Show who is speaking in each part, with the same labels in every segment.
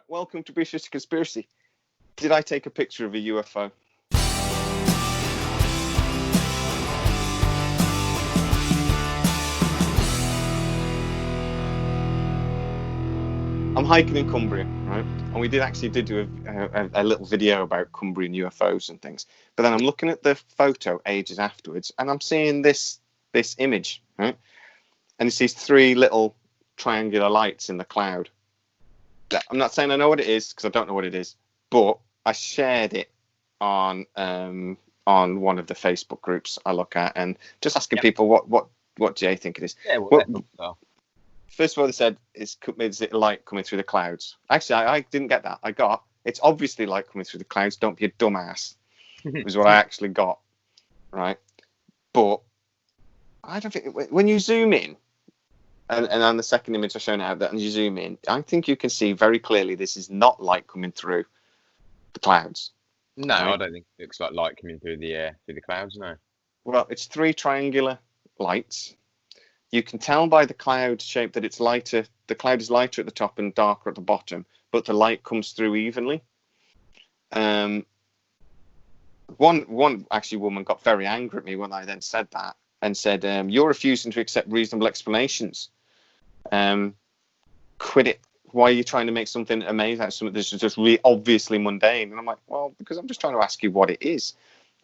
Speaker 1: welcome to British Conspiracy. Did I take a picture of a UFO? I'm hiking in Cumbria, right? And we did do a little video about Cumbrian UFOs and things. But then I'm looking at the photo ages afterwards, and I'm seeing this image, right? And it's these three little triangular lights in the cloud. I'm not saying I know what it is, because I don't know what it is, but I shared it on one of the Facebook groups I look at, and just asking people what do they think it is.
Speaker 2: Yeah,
Speaker 1: First of all, they said, is it light coming through the clouds? Actually, I didn't get that. It's obviously light coming through the clouds. Don't be a dumbass. Was what I actually got, right? But I don't think, when you zoom in, and on the second image I've shown out that, and you zoom in, I think you can see very clearly this is not light coming through the clouds.
Speaker 2: No,
Speaker 1: right?
Speaker 2: I don't think it looks like light coming through the clouds. No.
Speaker 1: Well, it's three triangular lights. You can tell by the cloud shape that it's lighter. The cloud is lighter at the top and darker at the bottom, but the light comes through evenly. One woman got very angry at me when I then said that, and said, "You're refusing to accept reasonable explanations. Quit it. Why are you trying to make something amazing out of something that's just really obviously mundane?" And I'm like, well, because I'm just trying to ask you what it is.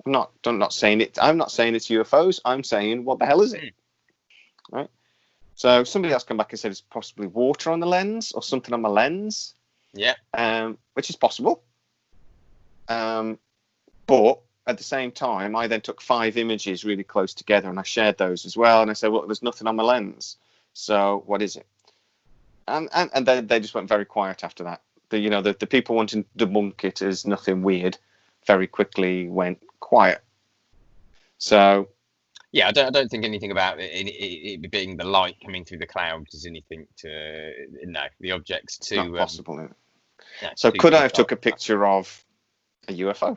Speaker 1: I'm not saying it. I'm not saying it's UFOs. I'm saying, what the hell is it? Right. So somebody else came back and said it's possibly water on the lens or something on my lens.
Speaker 2: Yeah.
Speaker 1: Which is possible. But at the same time, I then took 5 images really close together and I shared those as well. And I said, well, there's nothing on my lens. So what is it? And then they just went very quiet after that. The people wanting to debunk it as nothing weird very quickly went quiet. So.
Speaker 2: Yeah, I don't think anything about it being the light coming through the clouds is anything to. No, the object's too.
Speaker 1: Not possible.
Speaker 2: No,
Speaker 1: so could I have took a picture of a UFO?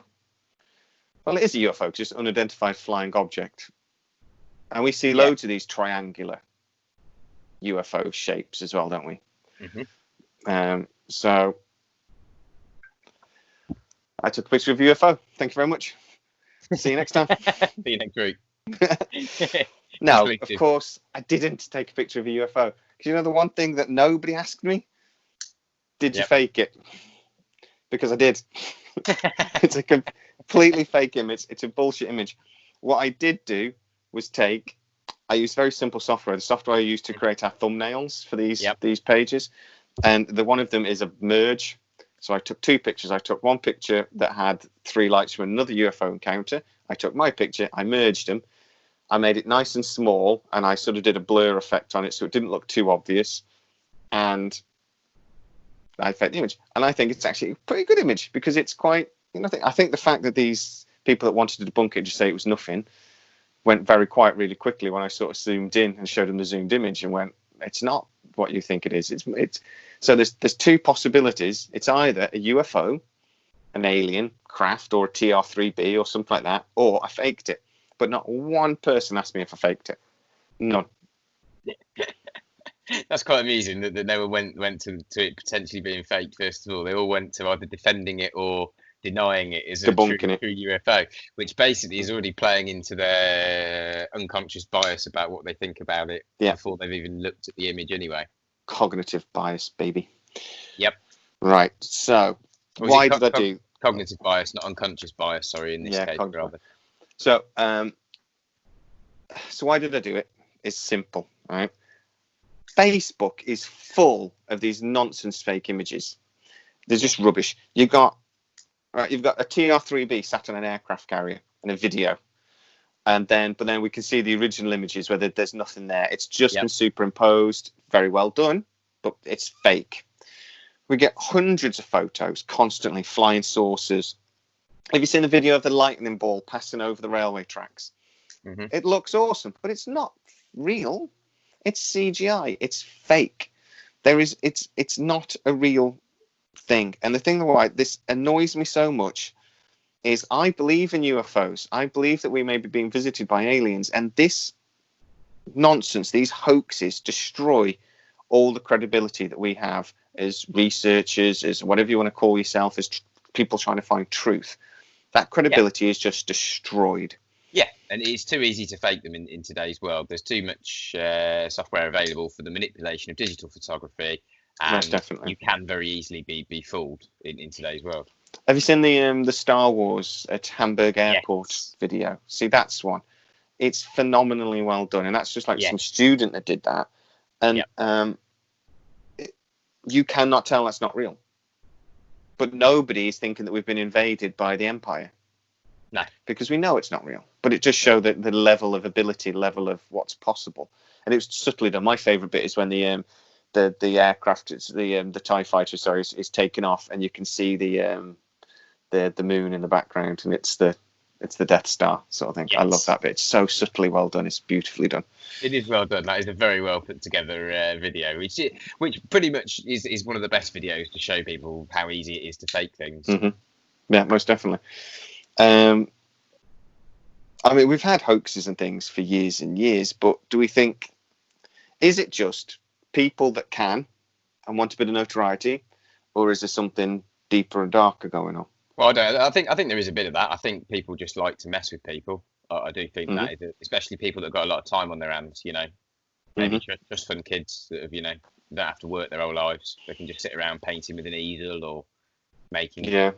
Speaker 1: Well, it is a UFO, just unidentified flying object. And we see loads of these triangular UFO shapes as well, don't we?
Speaker 2: Mm-hmm.
Speaker 1: So I took a picture of UFO. Thank you very much. See you next time.
Speaker 2: See you next week.
Speaker 1: No, of course I didn't take a picture of a UFO. Because the one thing that nobody asked me, did you fake it? Because I did. It's a completely fake image. It's a bullshit image. What I did do was I used very simple software. The software I used to create our thumbnails for these pages, and one of them is a merge. So I took 2 pictures. I took one picture that had 3 lights from another UFO encounter. I took my picture. I merged them. I made it nice and small, and I sort of did a blur effect on it so it didn't look too obvious. And I faked the image. And I think it's actually a pretty good image because it's quite, I think the fact that these people that wanted to debunk it just say it was nothing went very quiet really quickly when I sort of zoomed in and showed them the zoomed image and went, it's not what you think it is. It's so there's 2 possibilities. It's either a UFO, an alien craft, or a TR-3B or something like that, or I faked it. But not one person asked me if I faked it. None.
Speaker 2: That's quite amusing that they went to it potentially being fake. First of all, they all went to either defending it or denying it as a true UFO, which basically is already playing into their unconscious bias about what they think about it before they've even looked at the image anyway.
Speaker 1: Cognitive bias, baby.
Speaker 2: Yep.
Speaker 1: Right. So why did I do
Speaker 2: cognitive bias, not unconscious bias? Sorry, in this case, rather.
Speaker 1: So why did I do it? It's simple, right? Facebook is full of these nonsense fake images. They're just rubbish. You've got a TR-3B sat on an aircraft carrier in a video, but then we can see the original images where there's nothing there. It's just been superimposed. Very well done, but it's fake. We get hundreds of photos constantly, flying saucers. Have you seen the video of the lightning ball passing over the railway tracks? Mm-hmm. It looks awesome, but it's not real. It's CGI. It's fake. It's not a real thing. And the thing why this annoys me so much is I believe in UFOs. I believe that we may be being visited by aliens, and this nonsense, these hoaxes, destroy all the credibility that we have as researchers, as whatever you want to call yourself, as people trying to find truth, that credibility is just destroyed.
Speaker 2: Yeah, and it's too easy to fake them in today's world. There's too much software available for the manipulation of digital photography, and
Speaker 1: most definitely
Speaker 2: you can very easily be fooled in today's world.
Speaker 1: Have you seen the Star Wars at Hamburg Airport video? See, that's one. It's phenomenally well done, and that's just like some student that did that, and you cannot tell that's not real. But nobody is thinking that we've been invaded by the Empire.
Speaker 2: No,
Speaker 1: because we know it's not real. But it just showed that the level of ability, level of what's possible, and it was subtly done. My favourite bit is when the aircraft, the TIE fighter, sorry, is taken off, and you can see the moon in the background, and it's the Death Star sort of thing. Yes. I love that bit. It's so subtly well done. It's beautifully done.
Speaker 2: It is well done. That is a very well put together video, which pretty much is one of the best videos to show people how easy it is to fake things.
Speaker 1: Mm-hmm. Yeah, most definitely. I mean, we've had hoaxes and things for years and years, but do we think, is it just people that can and want a bit of notoriety, or is there something deeper and darker going on?
Speaker 2: Well, I think there is a bit of that. I think people just like to mess with people. I do think that is especially people that got a lot of time on their hands. Maybe just fun kids that have don't have to work their whole lives. They can just sit around painting with an easel or making videos.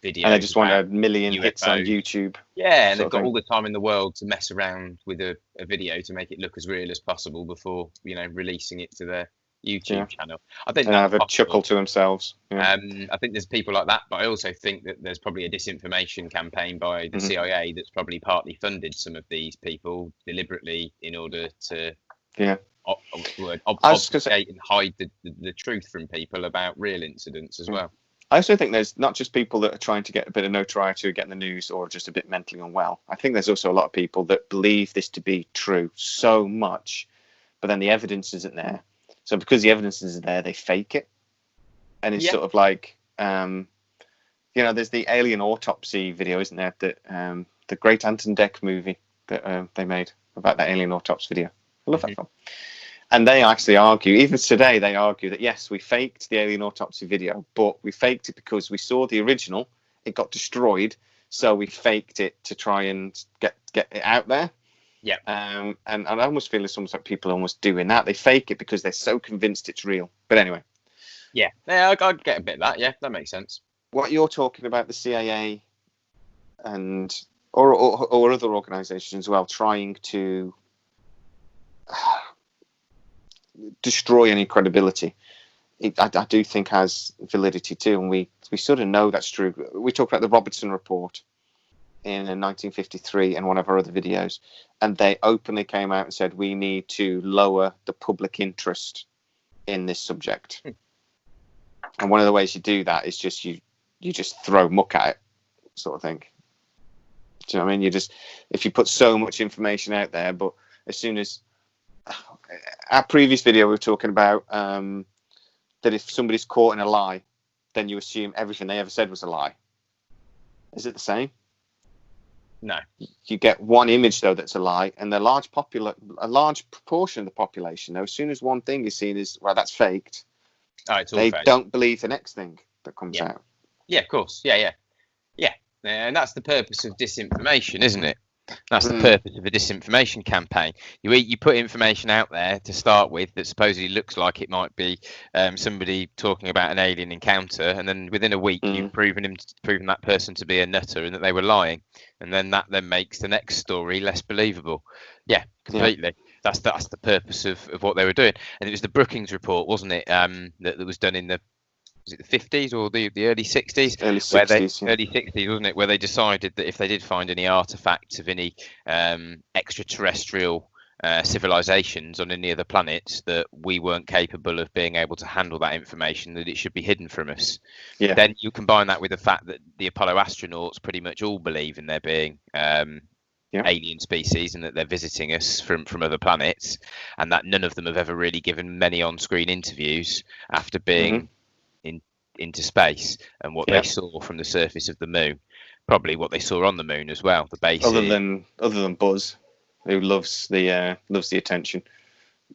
Speaker 1: And they just want a million hits on YouTube.
Speaker 2: Yeah, and they've got all the time in the world to mess around with a video to make it look as real as possible before releasing it to their YouTube channel. I think
Speaker 1: have a chuckle to themselves.
Speaker 2: I think there's people like that, but I also think that there's probably a disinformation campaign by the CIA that's probably partly funded some of these people deliberately in order to obfuscate and hide the truth from people about real incidents as well.
Speaker 1: I also think there's not just people that are trying to get a bit of notoriety or get in the news or just a bit mentally unwell. I think there's also a lot of people that believe this to be true so much, but then the evidence isn't there. So because the evidence isn't there, they fake it. And it's sort of like, there's the alien autopsy video, isn't there? That the Great Anton Deck movie that they made about that alien autopsy video. I love that film. And they actually argue, even today, they argue that, yes, we faked the alien autopsy video, but we faked it because we saw the original, it got destroyed, so we faked it to try and get it out there.
Speaker 2: Yeah.
Speaker 1: And I almost feel it's almost like people are almost doing that. They fake it because they're so convinced it's real. But anyway.
Speaker 2: Yeah, I get a bit of that. Yeah, that makes sense.
Speaker 1: What you're talking about, the CIA and or other organisations as well, trying to destroy any credibility, I do think has validity too, and we sort of know that's true. We talked about the Robertson Report in 1953 in one of our other videos, and they openly came out and said we need to lower the public interest in this subject. And one of the ways you do that is just you just throw muck at it, sort of thing. Do you know what I mean? If you put so much information out there, but as soon as our previous video, we were talking about that if somebody's caught in a lie, then you assume everything they ever said was a lie. Is it the same?
Speaker 2: No.
Speaker 1: You get one image though that's a lie, and a large proportion of the population, though, as soon as one thing is seen as that's faked, they don't believe the next thing that comes out.
Speaker 2: Yeah, of course. Yeah. And that's the purpose of disinformation, isn't it? That's the purpose of a disinformation campaign. You put information out there to start with that supposedly looks like it might be somebody talking about an alien encounter, and then within a week you've proven that person to be a nutter and that they were lying, and then that makes the next story less believable. Yeah, completely. Yeah. That's the purpose of what they were doing. And it was the Brookings report, wasn't it? That was done in the 50s or the early 60s?
Speaker 1: Early 60s,
Speaker 2: early 60s, wasn't it? Where they decided that if they did find any artifacts of any extraterrestrial civilizations on any of the planets, that we weren't capable of being able to handle that information, that it should be hidden from us. Yeah. Then you combine that with the fact that the Apollo astronauts pretty much all believe in there being alien species and that they're visiting us from other planets, and that none of them have ever really given many on-screen interviews after being into space, and what they saw from the surface of the moon, probably what they saw on the moon as well. The base, other
Speaker 1: than Buzz, who loves the attention.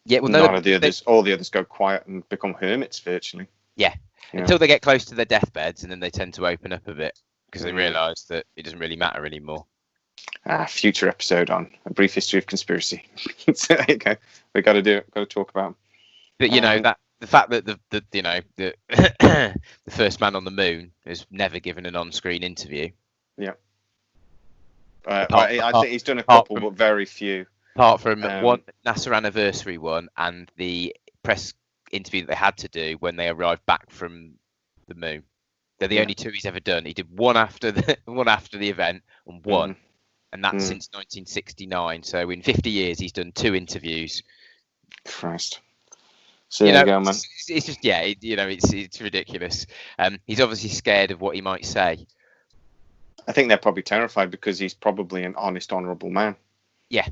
Speaker 2: Yeah, well,
Speaker 1: none of the others. All the others go quiet and become hermits virtually.
Speaker 2: Yeah. Until they get close to their deathbeds, and then they tend to open up a bit because they realise that it doesn't really matter anymore.
Speaker 1: Future episode on A Brief History of Conspiracy. So there you go. We got to do it. Got to talk about them.
Speaker 2: But that the fact that the the first man on the moon has never given an on-screen interview.
Speaker 1: Yeah. I think he's done a couple, but very few.
Speaker 2: Apart from one NASA anniversary one and the press interview that they had to do when they arrived back from the moon. They're the only two he's ever done. He did one after the event and one, and that's since 1969. So in 50 years, he's done 2 interviews.
Speaker 1: Christ. So there you go, man.
Speaker 2: It's just it's ridiculous. He's obviously scared of what he might say.
Speaker 1: I think they're probably terrified because he's probably an honest, honourable man.
Speaker 2: Yeah.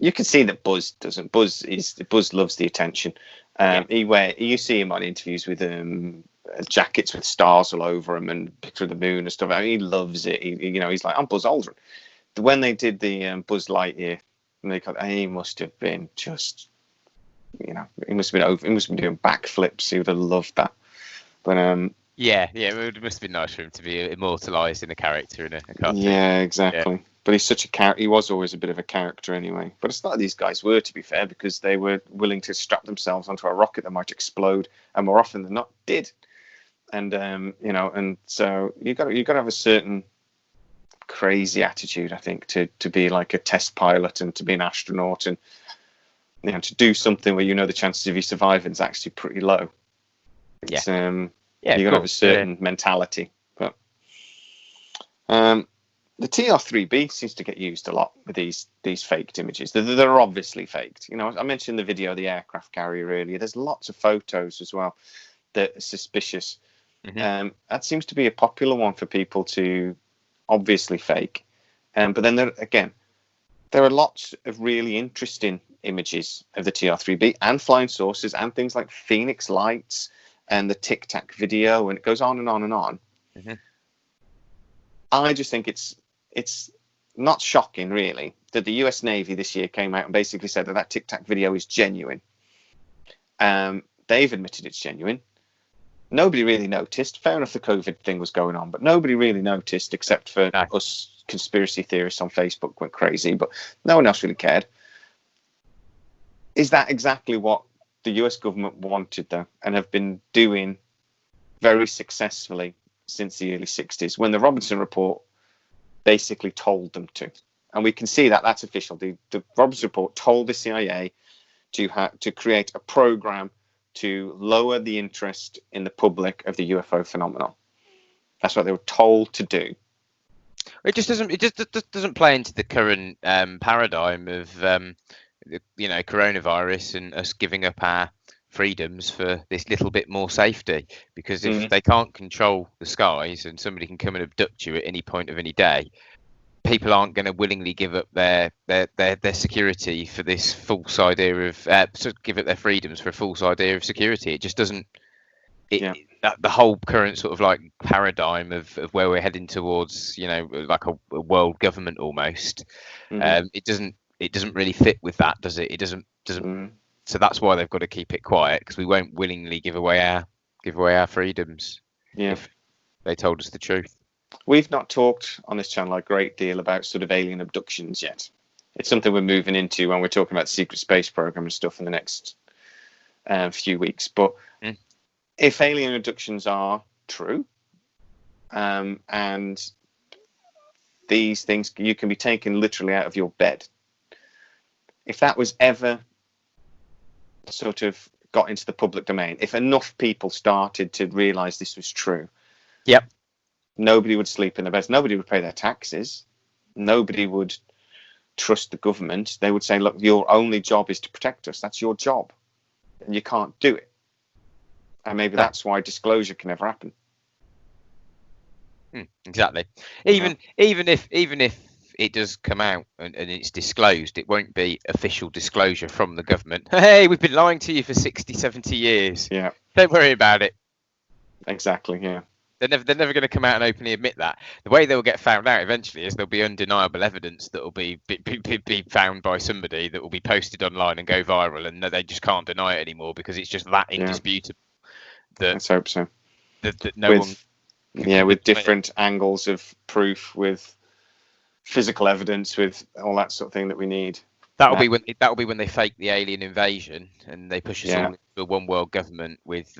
Speaker 1: You can see that Buzz doesn't. Buzz loves the attention. You see him on interviews with jackets with stars all over him and picture of the moon and stuff. I mean, he loves it. He's like, I'm Buzz Aldrin. When they did the Buzz Lightyear, he must have been just, he must have been doing backflips. He would have loved that. But
Speaker 2: it must have been nice for him to be immortalised in a character in a cartoon.
Speaker 1: Yeah, exactly. Yeah. But he's such a character. He was always a bit of a character anyway. But it's not these guys were, to be fair, because they were willing to strap themselves onto a rocket that might explode, and more often than not did. And and so you got to have a certain crazy attitude, I think, to be like a test pilot and to be an astronaut, and to do something where the chances of you surviving is actually pretty low. It's, you got to have a certain mentality. But the TR-3B seems to get used a lot with these faked images. They're obviously faked. I mentioned the video of the aircraft carrier earlier. There's lots of photos as well that are suspicious. Mm-hmm. That seems to be a popular one for people to obviously fake. But then there are lots of really interesting images of the TR-3B and flying saucers and things like Phoenix lights and the Tic Tac video, and it goes on and on and on. Mm-hmm. I just think it's not shocking, really, that the US Navy this year came out and basically said that Tic Tac video is genuine. They've admitted it's genuine. Nobody really noticed. Fair enough, the COVID thing was going on, but nobody really noticed except for us conspiracy theorists on Facebook went crazy, but no one else really cared. Is that exactly what the US government wanted, though, and have been doing very successfully since the early 60s, when the Robinson Report basically told them to? And we can see that that's official. The Robinson Report told the CIA to create a program to lower the interest in the public of the UFO phenomenon. That's what they were told to do.
Speaker 2: It just doesn't play into the current paradigm of coronavirus and us giving up our freedoms for this little bit more safety. Because if they can't control the skies and somebody can come and abduct you at any point of any day, people aren't going to willingly give up their security for this false idea of give up their freedoms for a false idea of security. It just doesn't. The whole current sort of like paradigm of where we're heading towards, like a world government almost. It doesn't really fit with that, does it? It doesn't. So that's why they've got to keep it quiet, because we won't willingly give away our freedoms. Yeah, if they told us the truth.
Speaker 1: We've not talked on this channel a great deal about sort of alien abductions yet. It's something we're moving into when we're talking about the secret space program and stuff in the next few weeks. But if alien abductions are true, and these things, you can be taken literally out of your bed. If that was ever sort of got into the public domain, if enough people started to realise this was true, nobody would sleep in their beds. Nobody would pay their taxes. Nobody would trust the government. They would say, look, your only job is to protect us. That's your job. And you can't do it. And maybe that's why disclosure can never happen.
Speaker 2: Exactly. Even if it does come out and it's disclosed, it won't be official disclosure from the government. Hey, we've been lying to you for 60, 70 years.
Speaker 1: Yeah.
Speaker 2: Don't worry about it.
Speaker 1: Exactly, yeah.
Speaker 2: they're never going to come out and openly admit that. The way they'll get found out eventually is there'll be undeniable evidence that will be found by somebody that will be posted online and go viral, and they just can't deny it anymore because it's just that indisputable.
Speaker 1: Let's hope so.
Speaker 2: That no one.
Speaker 1: Yeah, with different angles of proof, with physical evidence, with all that sort of thing that we need.
Speaker 2: That'll be when they fake the alien invasion and they push us all into a one world government with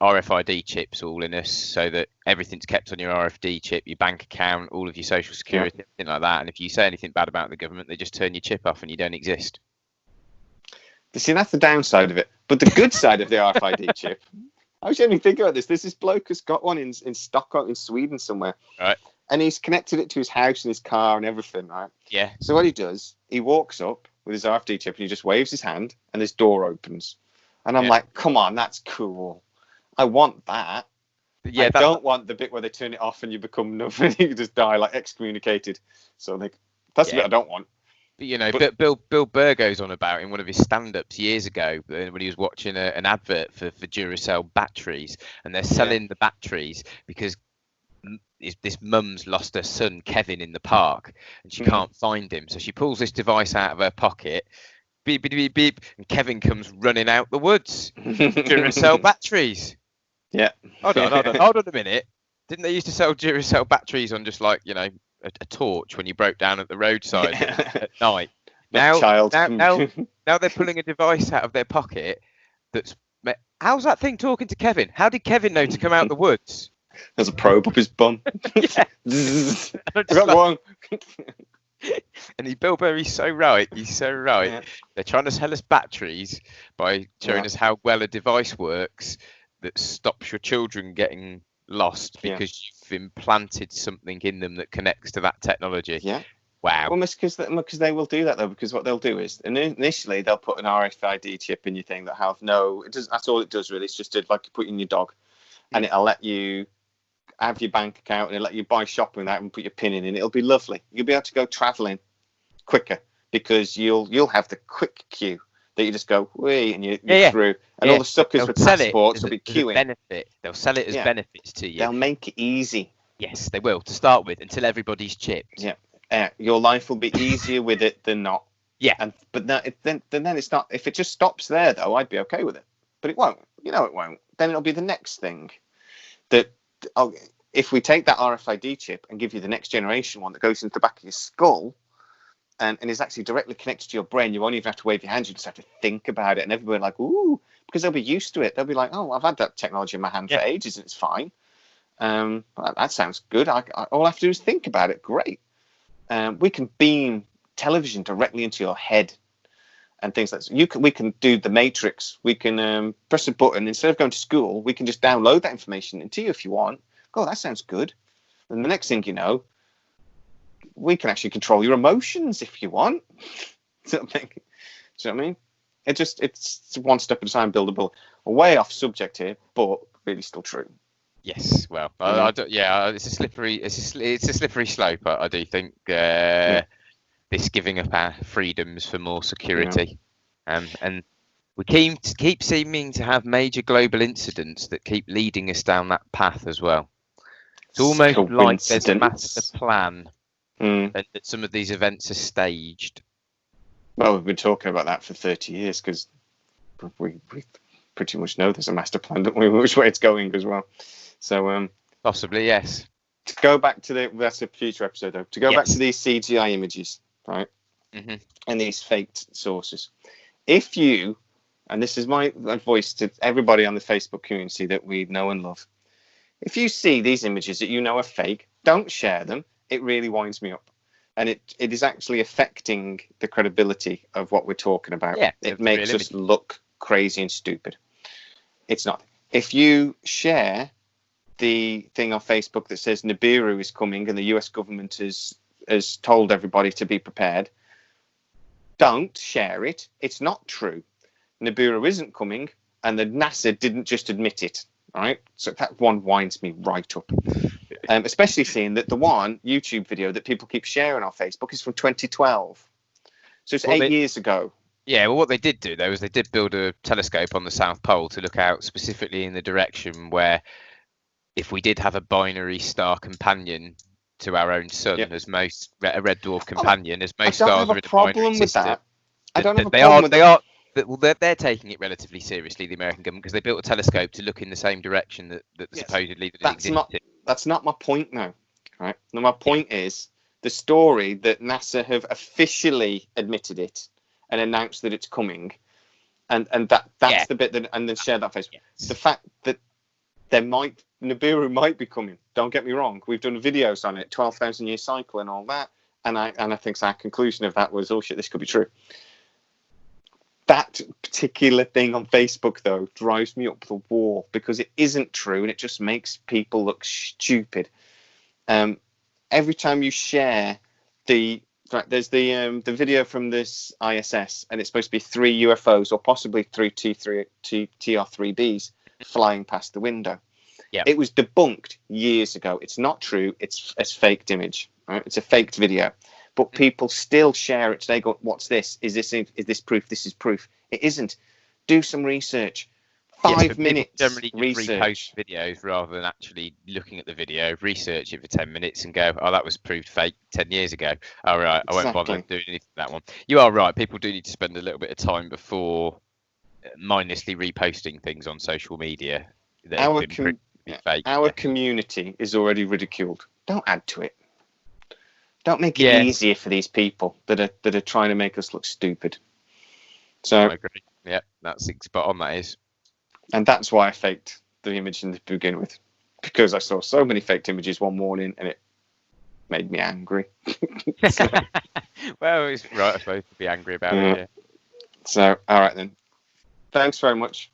Speaker 2: RFID chips all in us, so that everything's kept on your RFID chip, your bank account, all of your social security, everything like that. And if you say anything bad about the government, they just turn your chip off and you don't exist.
Speaker 1: You see, that's the downside of it. But the good side of the RFID chip, I was only thinking about this. There's this bloke who's got one in Stockholm, in Sweden somewhere.
Speaker 2: Right.
Speaker 1: And he's connected it to his house and his car and everything, right?
Speaker 2: Yeah.
Speaker 1: So what he does, he walks up with his RFID chip and he just waves his hand and this door opens. And I'm like, come on, that's cool. I want that. I don't want the bit where they turn it off and you become nothing. You just die, like excommunicated. So that's the bit I don't want.
Speaker 2: But Bill Burr goes on about in one of his stand-ups years ago when he was watching an advert for Duracell batteries, and they're selling the batteries because this mum's lost her son Kevin in the park and she can't find him, so she pulls this device out of her pocket, beep beep beep beep, and Kevin comes running out the woods. Duracell batteries.
Speaker 1: Yeah.
Speaker 2: Hold on a minute. Didn't they used to sell Duracell batteries on just like a torch when you broke down at the roadside at night? Now they're pulling a device out of their pocket that's. How's that thing talking to Kevin? How did Kevin know to come out the woods?
Speaker 1: There's a probe up his bum.
Speaker 2: Yeah.
Speaker 1: I got one.
Speaker 2: And Bill Burry's so right. He's so right. Yeah. They're trying to sell us batteries by showing us how well a device works that stops your children getting lost because you've implanted something in them that connects to that technology.
Speaker 1: Yeah.
Speaker 2: Wow.
Speaker 1: Well, because they will do that though, because what they'll do is initially they'll put an RFID chip in your thing that have that's all it does really. It's just like you put in your dog, and it'll let you have your bank account and it'll let you buy shopping that and put your PIN in, and it'll be lovely. You'll be able to go traveling quicker because you'll have the quick queue that you just go wee and you're through, and all the suckers with passports will be queuing.
Speaker 2: Benefit. They'll sell it as benefits to you.
Speaker 1: They'll make it easy.
Speaker 2: Yes, they will to start with until everybody's chipped.
Speaker 1: Yeah. Your life will be easier with it than not.
Speaker 2: Yeah.
Speaker 1: But then it's not. If it just stops there, though, I'd be okay with it. But it won't. It won't. Then it'll be the next thing. That if we take that RFID chip and give you the next generation one that goes into the back of your skull and is actually directly connected to your brain, you won't even have to wave your hands. You just have to think about it. And everybody will be like, ooh, because they'll be used to it. They'll be like, oh, I've had that technology in my hand for ages and it's fine. That sounds good. All I have to do is think about it. Great. We can beam television directly into your head and things like that. We can do the Matrix. We can press a button. Instead of going to school, we can just download that information into you if you want. Oh, that sounds good. And the next thing you know, we can actually control your emotions if you want. Do you know what I mean? It's one step at a time, buildable. Way off subject here, but really still true.
Speaker 2: Yes, well, it's a slippery slope. I do think this giving up our freedoms for more security, and we keep seeming to have major global incidents that keep leading us down that path as well. It's almost like there's a master plan, and that some of these events are staged.
Speaker 1: Well, we've been talking about that for 30 years because we pretty much know there's a master plan, don't we? Which way it's going as well. So
Speaker 2: possibly, yes.
Speaker 1: To go back to that's a future episode though. To go back to these CGI images, right? Mm-hmm. And these faked sources. If you, and this is my voice to everybody on the Facebook community that we know and love, if you see these images that you know are fake, don't share them. It really winds me up. And it is actually affecting the credibility of what we're talking about. Yeah, it makes us look crazy and stupid. It's not. If you share the thing on Facebook that says Nibiru is coming and the US government has told everybody to be prepared, don't share it. It's not true. Nibiru isn't coming, and the NASA didn't just admit it. Right? So that one winds me right up. Especially seeing that the one YouTube video that people keep sharing on Facebook is from 2012. So it's 8 years ago.
Speaker 2: Yeah, well, what they did do, though, is they did build a telescope on the South Pole to look out specifically in the direction where if we did have a binary star companion to our own sun, as most a red dwarf companion, as most stars are in a binary system.
Speaker 1: I don't have a problem with that.
Speaker 2: Well, they're taking it relatively seriously, the American government, because they built a telescope to look in the same direction that supposedly that existed.
Speaker 1: That's not my point now. Right? Now, my point is the story that NASA have officially admitted it and announced that it's coming, and that's the bit that, and then share that Facebook. Yes. The fact that Nibiru might be coming. Don't get me wrong. We've done videos on it, 12,000 year cycle and all that, and I think our conclusion of that was, oh shit, this could be true. That particular thing on Facebook, though, drives me up the wall because it isn't true and it just makes people look stupid. Every time you share there's the video from this ISS, and it's supposed to be 3 UFOs or possibly 3 TR-3Bs flying past the window. Yeah, it was debunked years ago. It's not true. It's a faked image. Right? It's a faked video. But people still share it. They go, "What's this? Is this proof? This is proof." It isn't. Do some research. 5 minutes.
Speaker 2: Generally, repost videos rather than actually looking at the video, research it for 10 minutes, and go, "Oh, that was proved fake 10 years ago. All right, I won't bother doing anything with that one." You are right. People do need to spend a little bit of time before mindlessly reposting things on social media.
Speaker 1: Our community is already ridiculed. Don't add to it. Don't make it easier for these people that are trying to make us look stupid. So
Speaker 2: I agree. Yeah, that's spot on. That is,
Speaker 1: and that's why I faked the image to begin with, because I saw so many faked images one morning, and it made me angry.
Speaker 2: Well, it's right, I suppose, to be angry about it. Yeah.
Speaker 1: So, all right then. Thanks very much.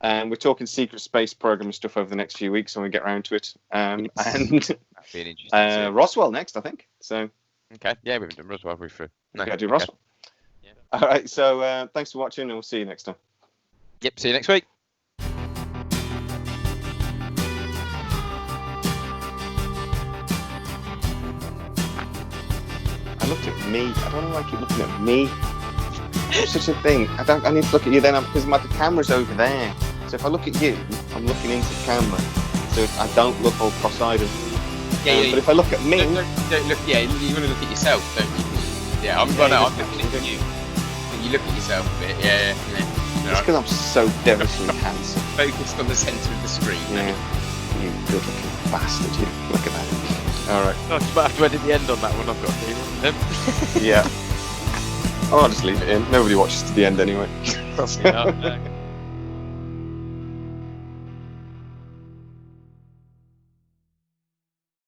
Speaker 1: We're talking secret space program and stuff over the next few weeks when we get around to it. And Roswell next, I think. So
Speaker 2: okay, yeah, we haven't done Roswell. We've
Speaker 1: got to do Roswell. Yeah. All right, so thanks for watching, and we'll see you next time.
Speaker 2: Yep, see you next week.
Speaker 1: I looked at me. I don't know why I keep looking at me. Such a thing. I need to look at you then because my camera's over there. So if I look at you, I'm looking into the camera, so I don't look all cross-eyed. But if I look at me,
Speaker 2: don't look. Yeah, you want to look at yourself, don't you? Yeah, I'm looking at you. You look at yourself a bit. Yeah.
Speaker 1: It's because I'm so devilishly handsome.
Speaker 2: Focused on the centre of the screen.
Speaker 1: Yeah. You good-looking bastard. You look at that. All right.
Speaker 2: I might have to edit the end on that one. I've got to do.
Speaker 1: Yeah. I'll just leave it in. Nobody watches to the end anyway.
Speaker 2: Probably not. No.